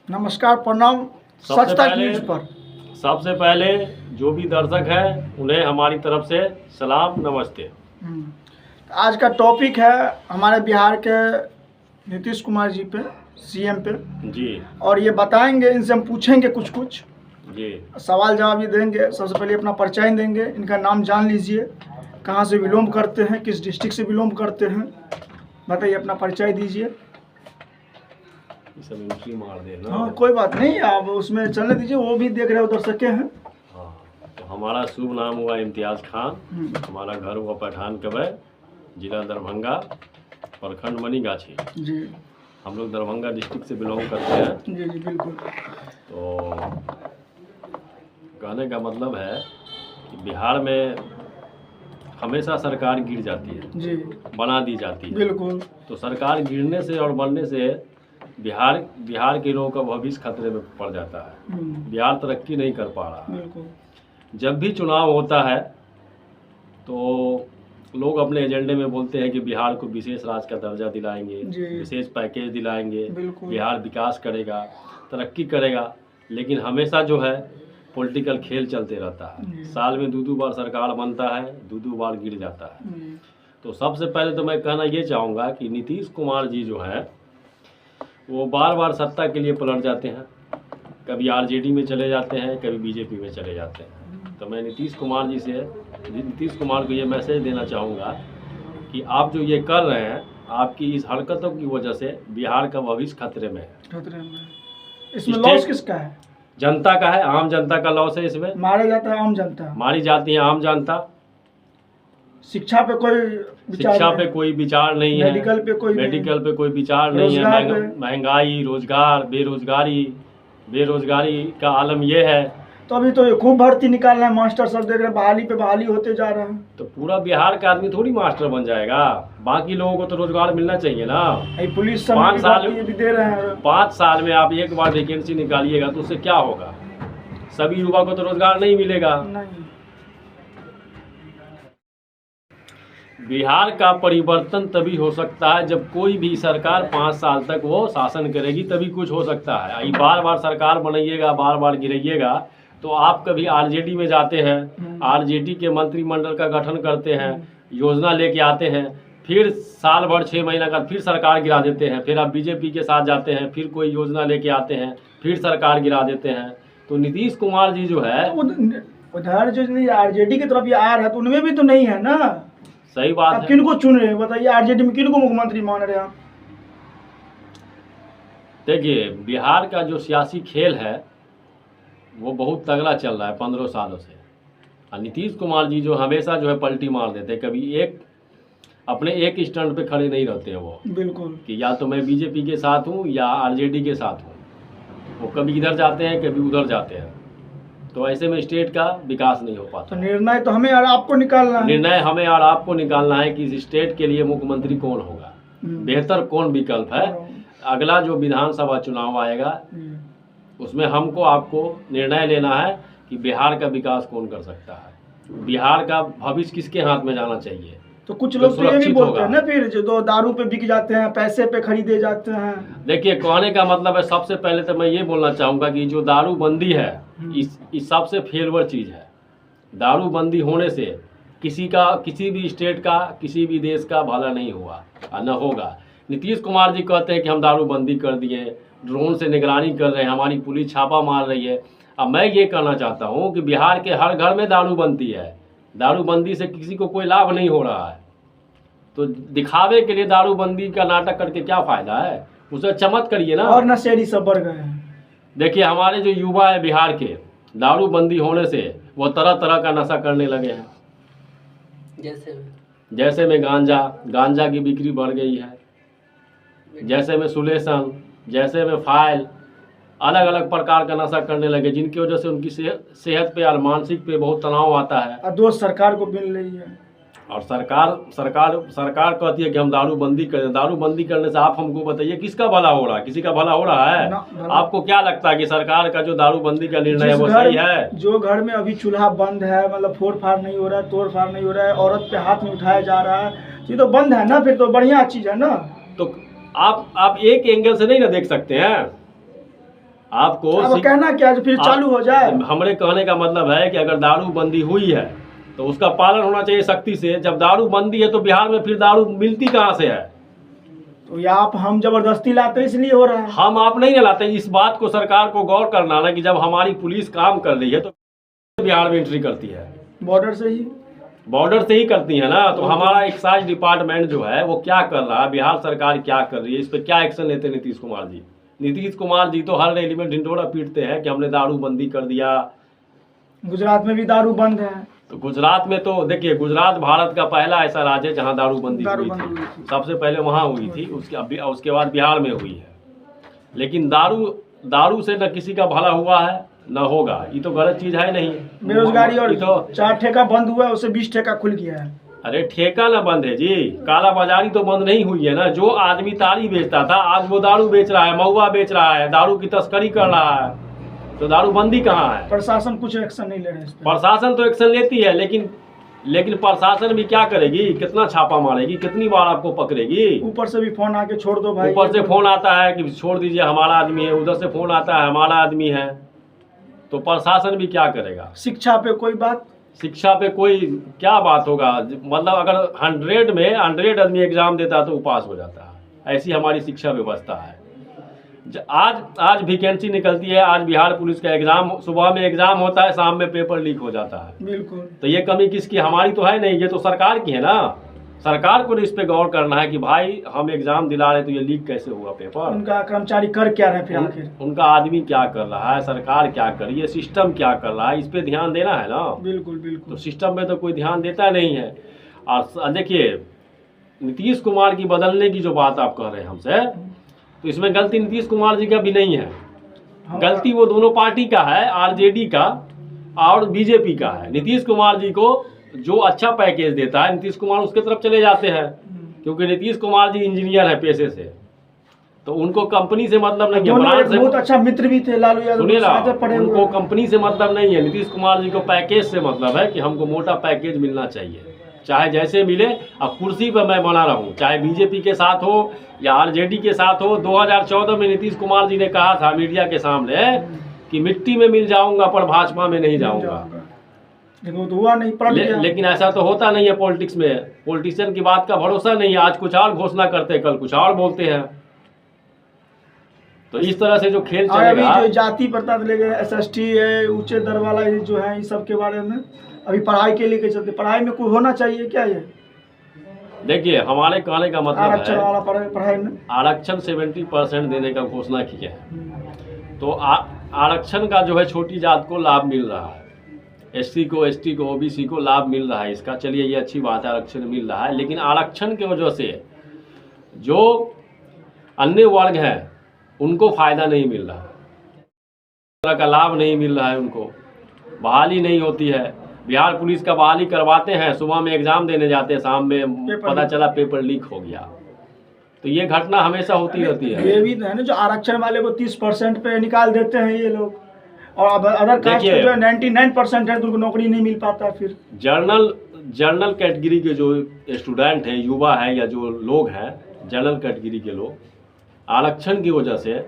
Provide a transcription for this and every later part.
नमस्कार, प्रणाम। सच तक न्यूज पर सबसे पहले जो भी दर्शक है उन्हें हमारी तरफ से सलाम नमस्ते। आज का टॉपिक है हमारे बिहार के नीतीश कुमार जी पे, सीएम पे जी और ये बताएंगे, इनसे हम पूछेंगे कुछ जी सवाल जवाब ये देंगे। सबसे पहले अपना परिचय देंगे, इनका नाम जान लीजिए, कहाँ से बिलोंग करते हैं, किस डिस्ट्रिक्ट से बिलोंग करते हैं, बताइए, अपना परिचय दीजिए। सब एंट्री मार देना। हाँ, कोई बात नहीं, आप उसमें चलने दीजिए, वो भी देख रहे हो, दर्शक हैं। हाँ, तो हमारा शुभ नाम हुआ इम्तियाज़ खान, हमारा घर हुआ पठान कबै, जिला दरभंगा, प्रखंड मनीगाछी जी। हम लोग दरभंगा डिस्ट्रिक्ट से बिलोंग करते हैं। जी जी बिल्कुल। तो कहने का मतलब है कि बिहार में हमेशा सरकार गिर जाती है जी, बना दी जाती है। बिल्कुल। तो सरकार गिरने से और बनने से बिहार के लोगों का भविष्य खतरे में पड़ जाता है। बिहार तरक्की नहीं कर पा रहा है। बिल्कुल। जब भी चुनाव होता है तो लोग अपने एजेंडे में बोलते हैं कि बिहार को विशेष राज्य का दर्जा दिलाएंगे, विशेष पैकेज दिलाएंगे, बिहार विकास करेगा, तरक्की करेगा। लेकिन हमेशा जो है पॉलिटिकल खेल चलते रहता है। साल में दो बार सरकार बनता है, दो बार गिर जाता है। तो सबसे पहले तो मैं कहना ये चाहूँगा कि नीतीश कुमार जी जो है वो बार बार सत्ता के लिए पलट जाते हैं। कभी आरजेडी में चले जाते हैं, कभी बीजेपी में चले जाते हैं। तो मैं नीतीश कुमार को ये मैसेज देना चाहूँगा कि आप जो ये कर रहे हैं, आपकी इस हरकतों की वजह से बिहार का भविष्य खतरे में है। इसमें लॉस किसका है? जनता का है, आम जनता का लॉस है। इसमें मारा जाता है आम जनता, मारी जाती है आम जनता। शिक्षा पे कोई विचार नहीं है, मेडिकल पे कोई विचार नहीं है, महंगाई, रोजगार, बेरोजगारी का आलम ये है। तो अभी तो ये खूब भर्ती निकाल रहे हैं, मास्टर सब देख रहे हैं, बहाली पे बहाली होते जा रहे हैं। तो पूरा बिहार का आदमी थोड़ी मास्टर बन जाएगा, बाकी लोगों को तो रोजगार मिलना चाहिए ना। पुलिस 5 साल भी दे रहे हैं। 5 साल में आप एक बार वैकेंसी निकालिएगा तो उससे क्या होगा? सभी युवा को तो रोजगार नहीं मिलेगा। नहीं। बिहार का परिवर्तन तभी हो सकता है जब कोई भी सरकार 5 साल तक वो शासन करेगी, तभी कुछ हो सकता है। बार बार सरकार बनाइएगा, बार बार गिराइएगा, तो आप कभी आरजेडी में जाते हैं, आरजेडी के मंत्रिमंडल का गठन करते हैं, योजना लेके आते हैं, फिर साल भर 6 महीना का फिर सरकार गिरा देते हैं, फिर आप बीजेपी के साथ जाते हैं, फिर कोई योजना लेके आते हैं, फिर सरकार गिरा देते हैं। तो नीतीश कुमार जी जो है उधर जो आरजेडी की तरफ ये आ रहा है तो उनमें भी तो नहीं है ना। सही बात है। किनको चुन रहे हैं बताइए? आरजेडी में किनको मुख्यमंत्री मान रहे हैं आप? देखिए, बिहार का जो सियासी खेल है वो बहुत तगड़ा चल रहा है 15 सालों से। और नीतीश कुमार जी जो हमेशा जो है पलटी मार देते हैं, कभी अपने एक स्टैंड पे खड़े नहीं रहते हैं वो। बिल्कुल। कि या तो मैं बीजेपी के साथ हूँ या आरजेडी के साथ हूँ। वो कभी इधर जाते हैं, कभी उधर जाते हैं। तो ऐसे में स्टेट का विकास नहीं हो पाता। तो निर्णय तो हमें और आपको निकालना है। निर्णय हमें और आपको निकालना है कि इस स्टेट के लिए मुख्यमंत्री कौन होगा, बेहतर कौन विकल्प है। अगला जो विधानसभा चुनाव आएगा उसमें हमको आपको निर्णय लेना है कि बिहार का विकास कौन कर सकता है, बिहार का भविष्य किसके हाथ में जाना चाहिए। तो कुछ लोग तो ये भी बोलते हैं ना फिर जो तो दारू पे बिक जाते हैं, पैसे पे खरीदे जाते हैं। देखिए, कहने का मतलब है, सबसे पहले तो मैं ये बोलना चाहूँगा कि जो दारूबंदी है इस सबसे फेलवर चीज़ है। दारूबंदी होने से किसी भी स्टेट का, किसी भी देश का भला नहीं हुआ और न होगा। नीतीश कुमार जी कहते हैं कि हम दारूबंदी कर दिए, ड्रोन से निगरानी कर रहे हैं, हमारी पुलिस छापा मार रही है। अब मैं ये कहना चाहता हूँ कि बिहार के हर घर में दारू बनती है, दारूबंदी से किसी को कोई लाभ नहीं हो रहा है। तो दिखावे के लिए दारूबंदी का नाटक करके क्या फ़ायदा है? उसे चमत करिए ना। और नशेड़ी सब बढ़ गए हैं। देखिए, हमारे जो युवा है बिहार के, दारूबंदी होने से वो तरह तरह का नशा करने लगे हैं। जैसे में गांजा की बिक्री बढ़ गई है, जैसे में सुलेशन, जैसे में फाइल, अलग अलग प्रकार का नशा करने लगे, जिनकी वजह से उनकी सेहत पे और मानसिक पे बहुत तनाव आता है। और दोस्त सरकार को मिल रही है। और सरकार कहती है कि हम दारूबंदी करें। दारूबंदी करने से आप हमको बताइए किसका भला हो रहा है? किसी का भला हो रहा है? आपको क्या लगता है कि सरकार का जो दारूबंदी का निर्णय है वो सही है? जो घर में अभी चूल्हा बंद है, मतलब फोड़ फाड़ नहीं हो रहा है, तोड़ फाड़ नहीं हो रहा है, औरत पे हाथ में उठाया जा रहा है, ये तो बंद है ना, फिर तो बढ़िया चीज है ना। तो आप एक एंगल से नहीं ना देख सकते हैं। आपको कहना क्या जो फिर चालू हो जाए। हमारे कहने का मतलब है कि अगर दारू बंदी हुई है तो उसका पालन होना चाहिए सख्ती से। जब दारू बंदी है तो बिहार में फिर दारू मिलती कहाँ से है? तो या आप हम जबरदस्ती लाते इसलिए हो रहा है। हम आप नहीं लाते। इस बात को सरकार को गौर करना ना कि जब हमारी पुलिस काम कर रही है तो बिहार में एंट्री करती है, बॉर्डर से ही करती है ना। तो हमारा एक्साइज डिपार्टमेंट जो है वो क्या कर रहा है, बिहार सरकार क्या कर रही है, इस पर क्या एक्शन लेते नीतीश कुमार जी? नीतीश कुमार जी तो हर रैली में ढिंढोरा पीटते हैं कि हमने दारू बंदी कर दिया। गुजरात में भी दारू बंद है। तो गुजरात में तो देखिए, गुजरात भारत का पहला ऐसा राज्य है जहां दारू बंदी हुई थी। सबसे पहले वहां हुई थी, उसके बाद बिहार में हुई है। लेकिन दारू से न किसी का भला हुआ है न होगा, ये तो गलत चीज है नहीं। बेरोजगारी और तो 4 ठेका बंद हुआ है, उससे 20 ठेका खुल गया है। अरे ठेका ना बंद है जी, काला बाजारी तो बंद नहीं हुई है ना। जो आदमी ताली बेचता था आज वो दारू बेच रहा है, महुआ बेच रहा है, दारू की तस्करी कर रहा है। तो दारू बंदी कहाँ है? प्रशासन कुछ एक्शन नहीं ले रहा है। प्रशासन तो एक्शन लेती है, लेकिन प्रशासन भी क्या करेगी? कितना छापा मारेगी? कितनी बार आपको पकड़ेगी? ऊपर से भी फोन आके छोड़ दो भाई। ऊपर से फोन आता है कि छोड़ दीजिए हमारा आदमी है, उधर से फोन आता है हमारा आदमी है। तो प्रशासन भी क्या करेगा? शिक्षा पे कोई बात? शिक्षा पे कोई क्या बात होगा? मतलब अगर 100 में 100 आदमी एग्जाम देता है तो वो पास हो जाता है। ऐसी हमारी शिक्षा व्यवस्था है। आज वैकेंसी निकलती है, आज बिहार पुलिस का एग्जाम, सुबह में एग्जाम होता है, शाम में पेपर लीक हो जाता है। बिल्कुल। तो ये कमी किसकी? हमारी तो है नहीं, ये तो सरकार की है ना। सरकार को इस पे गौर करना है कि भाई हम एग्जाम दिला रहे तो ये लीक कैसे हुआ पेपर? उनका कर्मचारी कर क्या रहे फिर आखिर? उनका आदमी क्या कर रहा है, सरकार क्या कर रही है, सिस्टम क्या कर रहा है, इस पे ध्यान देना है ना। बिल्कुल बिल्कुल। तो सिस्टम में तो कोई ध्यान देता नहीं है। और देखिए, नीतीश कुमार की बदलने की जो बात आप कह रहे हैं हमसे, तो इसमें गलती नीतीश कुमार जी का भी नहीं है। गलती वो दोनों पार्टी का है, आरजेडी का और बीजेपी का है। नीतीश कुमार जी को जो अच्छा पैकेज देता है नीतीश कुमार उसके तरफ चले जाते हैं, क्योंकि नीतीश कुमार जी इंजीनियर है पेशे से। तो उनको कंपनी से मतलब नहीं है। बहुत अच्छा मित्र भी थे लालू यादव। सुनिए ना, उनको कंपनी से मतलब नहीं है, नीतीश कुमार जी को पैकेज से मतलब है कि हमको मोटा पैकेज मिलना चाहिए, चाहे जैसे मिले। अब कुर्सी पर मैं बना रहा हूँ, चाहे बीजेपी के साथ हो या आरजेडी के साथ हो। 2014 में नीतीश कुमार जी ने कहा था मीडिया के सामने कि मिट्टी में मिल जाऊंगा पर भाजपा में नहीं जाऊंगा। लेकिन तो हुआ नहीं, लेकिन ऐसा तो होता नहीं है पॉलिटिक्स में। पॉलिटिशियन की बात का भरोसा नहीं है, आज कुछ और घोषणा करते हैं, कल कुछ और बोलते हैं। तो इस तरह से जो खेल चलेगा, अभी जो जाति प्रथा लेके SST है, ऊंचे दर वाला जो है, इस सब के बारे में अभी पढ़ाई के लिए चलते, पढ़ाई में कोई होना चाहिए क्या? ये देखिए, हमारे कहने का मतलब आरक्षण वाला पढ़ाई में आरक्षण 70% देने का घोषणा किया है। तो आरक्षण का जो है छोटी जात को लाभ मिल रहा है, SC को, ST को, OBC को लाभ मिल रहा है इसका। चलिए ये अच्छी बात है, आरक्षण मिल रहा है। लेकिन आरक्षण की वजह से जो अन्य वर्ग हैं उनको फायदा नहीं मिल रहा है, तरह का लाभ नहीं मिल रहा है, उनको बहाली नहीं होती है। बिहार पुलिस का बहाली करवाते हैं, सुबह में एग्जाम देने जाते हैं, शाम में पता चला पेपर लीक हो गया। तो ये घटना हमेशा होती रहती है। ये भी है ना, जो आरक्षण वाले को 30% पे निकाल देते हैं ये लोग, और अदर कास्ट जो 99% है तो उनको नौकरी नहीं मिल पाता। फिर जनरल कैटेगरी के जो स्टूडेंट हैं, युवा हैं या जो लोग हैं जनरल कैटेगरी के लोग, आरक्षण की वजह से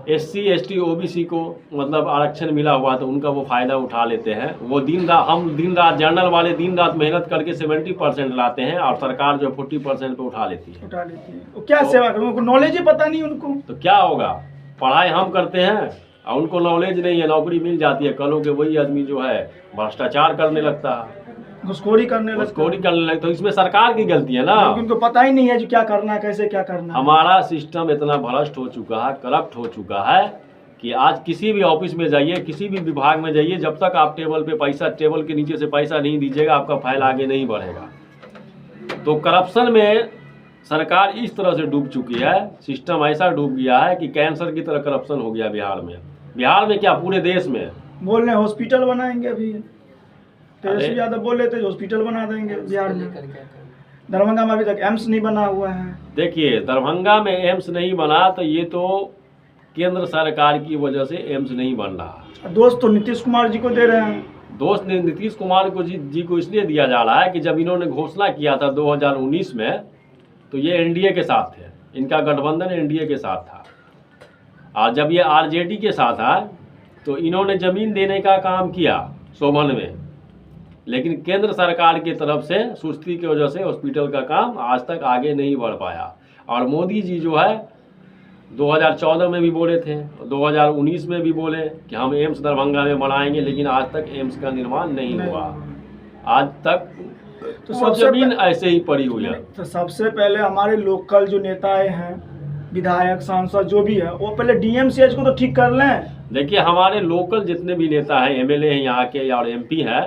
SC, ST, OBC को मतलब आरक्षण मिला हुआ तो उनका वो फ़ायदा उठा लेते हैं। वो दिन रात जनरल वाले दिन रात मेहनत करके 70% लाते हैं और सरकार जो 40% पे उठा लेती है। तो क्या सेवा करें, उनको नॉलेज ही पता नहीं उनको। तो क्या होगा? पढ़ाई हम करते हैं और उनको नॉलेज नहीं है, नौकरी मिल जाती है, कल के वही आदमी जो है भ्रष्टाचार करने लगता है, घुसखोरी करने लगता। तो इसमें सरकार की गलती है ना, उनको पता ही नहीं है जो क्या करना है, कैसे क्या करना है। हमारा सिस्टम इतना भ्रष्ट हो चुका है, करप्ट हो चुका है कि आज किसी भी ऑफिस में जाइए, किसी भी विभाग में जाइए, जब तक आप टेबल के नीचे से पैसा नहीं दीजिएगा आपका फाइल आगे नहीं बढ़ेगा। तो करप्शन में सरकार इस तरह से डूब चुकी है, सिस्टम ऐसा डूब गया है कि कैंसर की तरह करप्शन हो गया बिहार में क्या पूरे देश में। बोल रहे हॉस्पिटल बनाएंगे, अभी तेजस्वी यादव बोल रहे थे हॉस्पिटल बना देंगे बिहार में। दरभंगा में अभी तक एम्स नहीं बना हुआ है। देखिए, दरभंगा में एम्स नहीं बना तो ये तो केंद्र सरकार की वजह से एम्स नहीं बन रहा। दोस्त तो नीतीश कुमार जी को दे रहे हैं। दोस्त ने नीतीश कुमार जी को इसलिए दिया जा रहा है कि जब इन्होंने घोषणा किया था 2019 में तो ये NDA के साथ थे, इनका गठबंधन NDA के साथ था। और जब ये आरजेडी के साथ आए तो इन्होंने ज़मीन देने का काम किया सोमन में, लेकिन केंद्र सरकार की तरफ से सुस्ती की वजह से हॉस्पिटल का काम आज तक आगे नहीं बढ़ पाया। और मोदी जी जो है 2014 में भी बोले थे, 2019 में भी बोले कि हम एम्स दरभंगा में बनाएंगे, लेकिन आज तक एम्स का निर्माण नहीं हुआ। आज तक तो सब जमीन ऐसे ही पड़ी हुई है। तो सबसे पहले हमारे लोकल जो नेताएं हैं, विधायक सांसद जो भी है, वो पहले डीएमसीएच को तो ठीक कर लें। देखिए हमारे लोकल जितने भी नेता हैं, एमएलए हैं यहाँ के और एमपी है,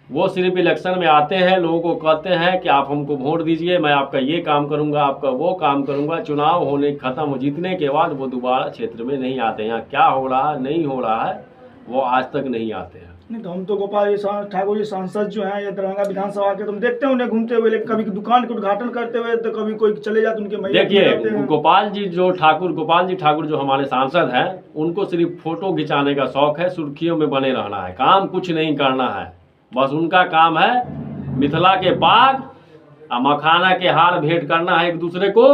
वो सिर्फ इलेक्शन में आते हैं, लोगों को कहते हैं कि आप हमको वोट दीजिए, मैं आपका ये काम करूंगा, आपका वो काम करूंगा। चुनाव होने खत्म हो जीतने के बाद वो दोबारा क्षेत्र में नहीं आते हैं। यहाँ क्या हो रहा है नहीं हो रहा है वो आज तक नहीं आते हैं। नहीं तो हम तो गोपाल ठाकुर जी सांसद जो हैं ये दरभंगा विधानसभा के, तुम देखते हैं उन्हें घूमते हुए, लेकिन कभी दुकान के उद्घाटन करते हुए तो कभी कोई चले जाते उनके मैया। देखिए गोपाल जी ठाकुर जो हमारे सांसद हैं, उनको सिर्फ फोटो खिंचाने का शौक है, सुर्खियों में बने रहना है, काम कुछ नहीं करना है। बस उनका काम है मिथिला के पाग और मखाना के हार भेंट करना है एक दूसरे को।